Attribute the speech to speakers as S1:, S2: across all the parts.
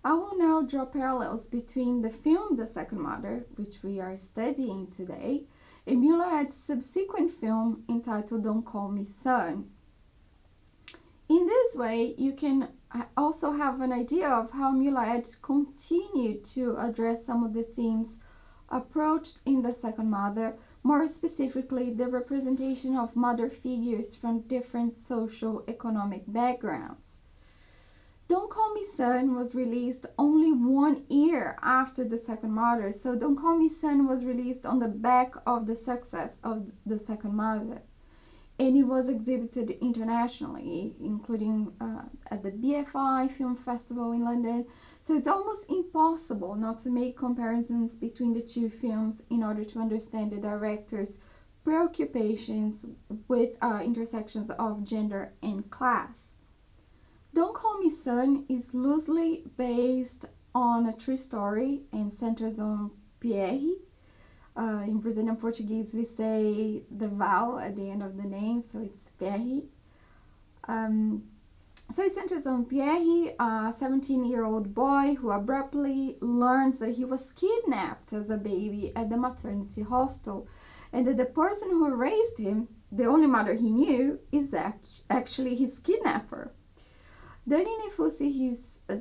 S1: I will now draw parallels between the film The Second Mother, which we are studying today, and Muirhead's subsequent film entitled Don't Call Me Son. In this way, you can also have an idea of how Muirhead continued to address some of the themes approached in The Second Mother, more specifically the representation of mother figures from different socio-economic backgrounds. Don't Call Me Son was released only 1 year after The Second Mother, so Don't Call Me Son was released on the back of the success of The Second Mother, and it was exhibited internationally, including at the BFI Film Festival in London. So it's almost impossible not to make comparisons between the two films in order to understand the director's preoccupations with intersections of gender and class. Don't Call Me Son is loosely based on a true story and centers on Pierre. In Brazilian Portuguese, we say the vowel at the end of the name, so it's Pierre. So it centers on Pierre, a 17-year-old boy who abruptly learns that he was kidnapped as a baby at the maternity hostel, and that the person who raised him, the only mother he knew, is actually his kidnapper. Dani Nefusi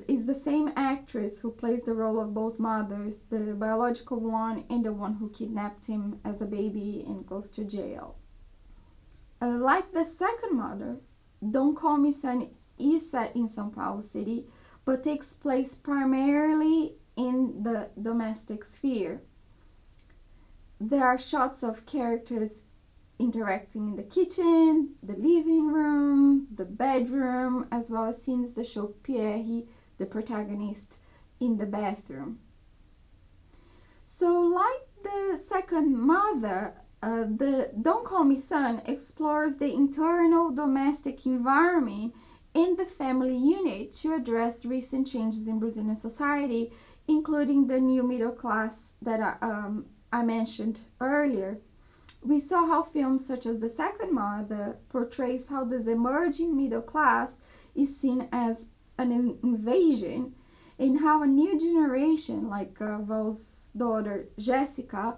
S1: is the same actress who plays the role of both mothers, the biological one and the one who kidnapped him as a baby and goes to jail. Like The Second Mother, Don't Call Me Son is set in São Paulo City, but takes place primarily in the domestic sphere. There are shots of characters interacting in the kitchen, the living room, the bedroom, as well as scenes that show Pierre, the protagonist, in the bathroom. So, like The Second Mother, the Don't Call Me Son explores the internal domestic environment and the family unit to address recent changes in Brazilian society, including the new middle class that I mentioned earlier. We saw how films such as The Second Mother portrays how this emerging middle class is seen as an invasion, and how a new generation, like Val's daughter Jessica,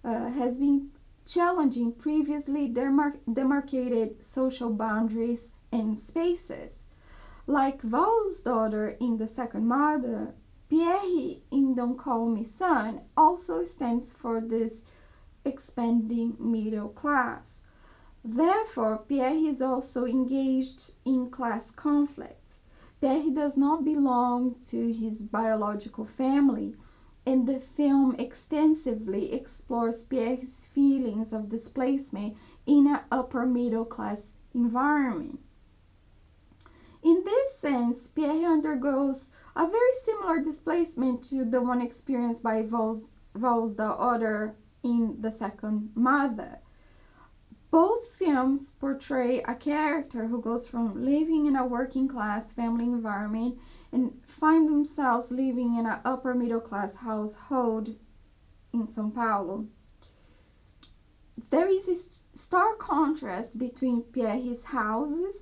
S1: has been challenging previously demarcated social boundaries and spaces. Like Val's daughter in The Second Mother, Pierre in Don't Call Me Son also stands for this expanding middle class. Therefore, Pierre is also engaged in class conflict. Pierre does not belong to his biological family, and the film extensively explores Pierre's feelings of displacement in an upper middle class environment. In this sense, Pierre undergoes a very similar displacement to the one experienced by Val's daughter in The Second Mother. Both films portray a character who goes from living in a working class family environment and find themselves living in an upper middle class household in São Paulo. There is a stark contrast between Pierre's houses.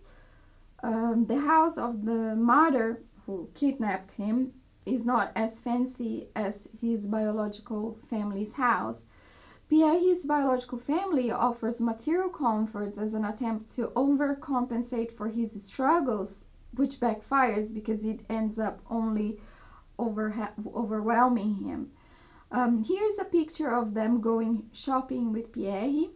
S1: The house of the mother who kidnapped him is not as fancy as his biological family's house. Pierre's biological family offers material comforts as an attempt to overcompensate for his struggles, which backfires because it ends up only overwhelming him. Here's a picture of them going shopping with Pierre,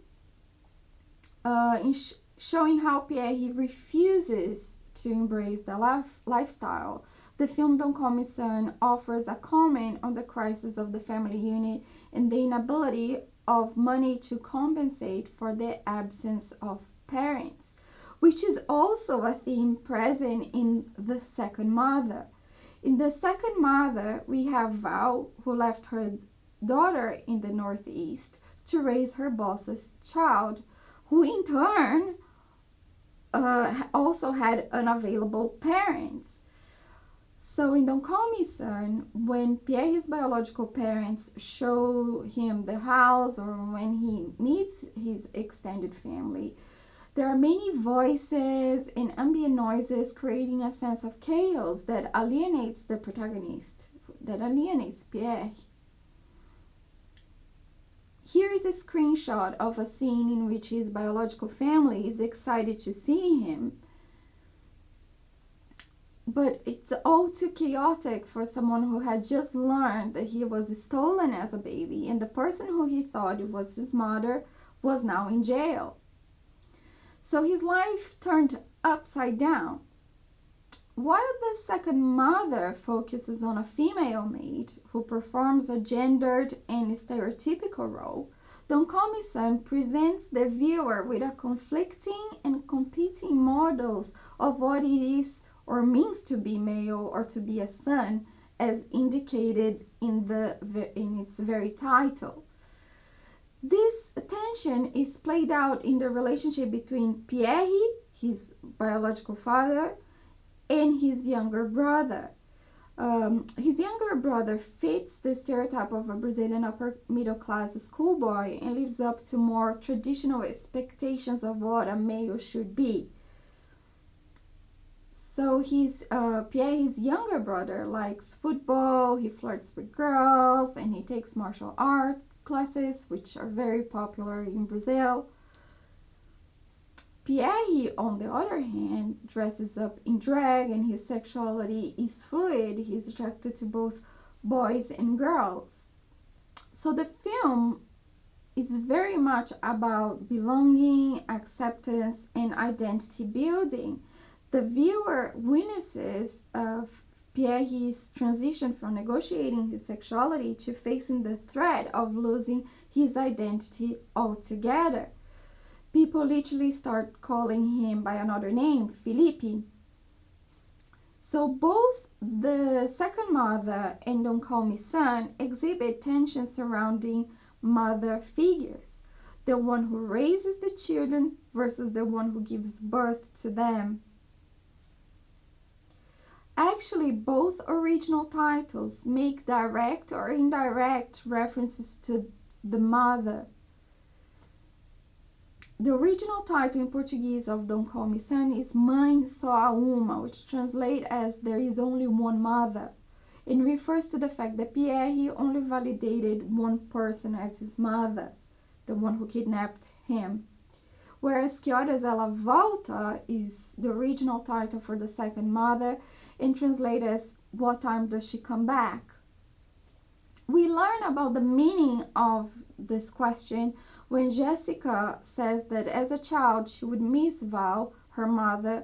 S1: showing how Pierre refuses to embrace the lifestyle. The film Don't Call Me Son offers a comment on the crisis of the family unit and the inability of money to compensate for the absence of parents, which is also a theme present in The Second Mother. In The Second Mother, we have Val, who left her daughter in the Northeast to raise her boss's child, who in turn also had unavailable parents. So in Don't Call Me Son, when Pierre's biological parents show him the house or when he meets his extended family, There are many voices and ambient noises creating a sense of chaos that alienates the protagonist, that alienates Pierre. Here is a screenshot of a scene in which his biological family is excited to see him, but it's all too chaotic for someone who had just learned that he was stolen as a baby, and the person who he thought was his mother was now in jail. So his life turned upside down. While the second mother focuses on a female maid who performs a gendered and stereotypical role, Don't Call Me Son presents the viewer with a conflicting and competing models of what it is or means to be male or to be a son, as indicated in its very title. This tension is played out in the relationship between Pierre, his biological father, and his younger brother. His younger brother fits the stereotype of a Brazilian upper middle class schoolboy and lives up to more traditional expectations of what a male should be. So Pierre, his younger brother, likes football, he flirts with girls, and he takes martial arts classes, which are very popular in Brazil. Pierre, on the other hand, dresses up in drag and his sexuality is fluid. He's attracted to both boys and girls. So the film is very much about belonging, acceptance, and identity building. The viewer witnesses of Pierre's transition from negotiating his sexuality to facing the threat of losing his identity altogether. People literally start calling him by another name, Felipe. So both the second mother and Don't Call Me Son exhibit tension surrounding mother figures. The one who raises the children versus the one who gives birth to them. Actually, both original titles make direct or indirect references to the mother. The original title in Portuguese of Don't Call Me Son is Mãe Só Há Uma, which translates as There is Only One Mother, and refers to the fact that Pierre only validated one person as his mother, the one who kidnapped him. Whereas Que Horas Ela Volta is the original title for the second mother and translates as What Time Does She Come Back? We learn about the meaning of this question when Jessica says that as a child she would miss Val, her mother,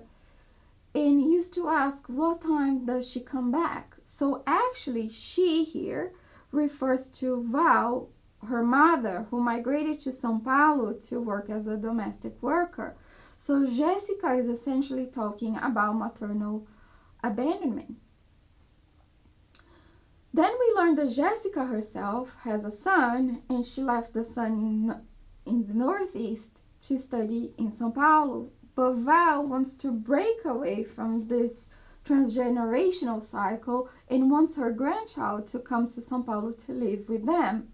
S1: and used to ask, what time does she come back? So actually she here refers to Val, her mother, who migrated to São Paulo to work as a domestic worker. So Jessica is essentially talking about maternal abandonment. Then we learn that Jessica herself has a son, and she left the son in the Northeast to study in São Paulo. But Val wants to break away from this transgenerational cycle and wants her grandchild to come to São Paulo to live with them.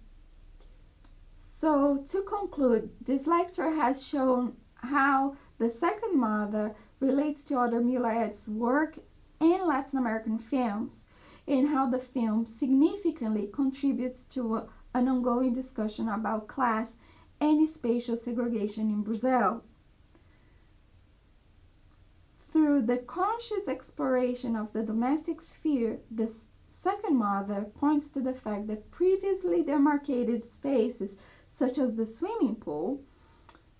S1: So to conclude, this lecture has shown how the second mother relates to other Milaet's work in Latin American films, and how the film significantly contributes to an ongoing discussion about class and spatial segregation in Brazil. Through the conscious exploration of the domestic sphere, the second mother points to the fact that previously demarcated spaces such as the swimming pool,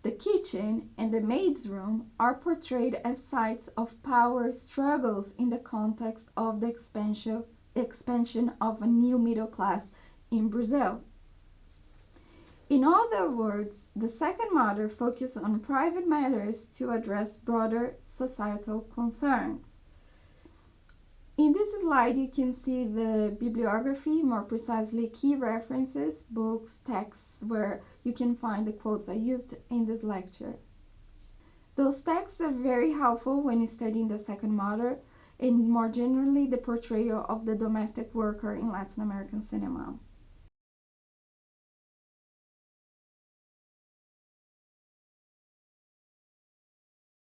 S1: the kitchen, and the maid's room are portrayed as sites of power struggles in the context of the expansion of a new middle class in Brazil. In other words, the second mother focuses on private matters to address broader societal concerns. In this slide, you can see the bibliography, more precisely key references, books, texts, where you can find the quotes I used in this lecture. Those texts are very helpful when studying the second mother and more generally the portrayal of the domestic worker in Latin American cinema.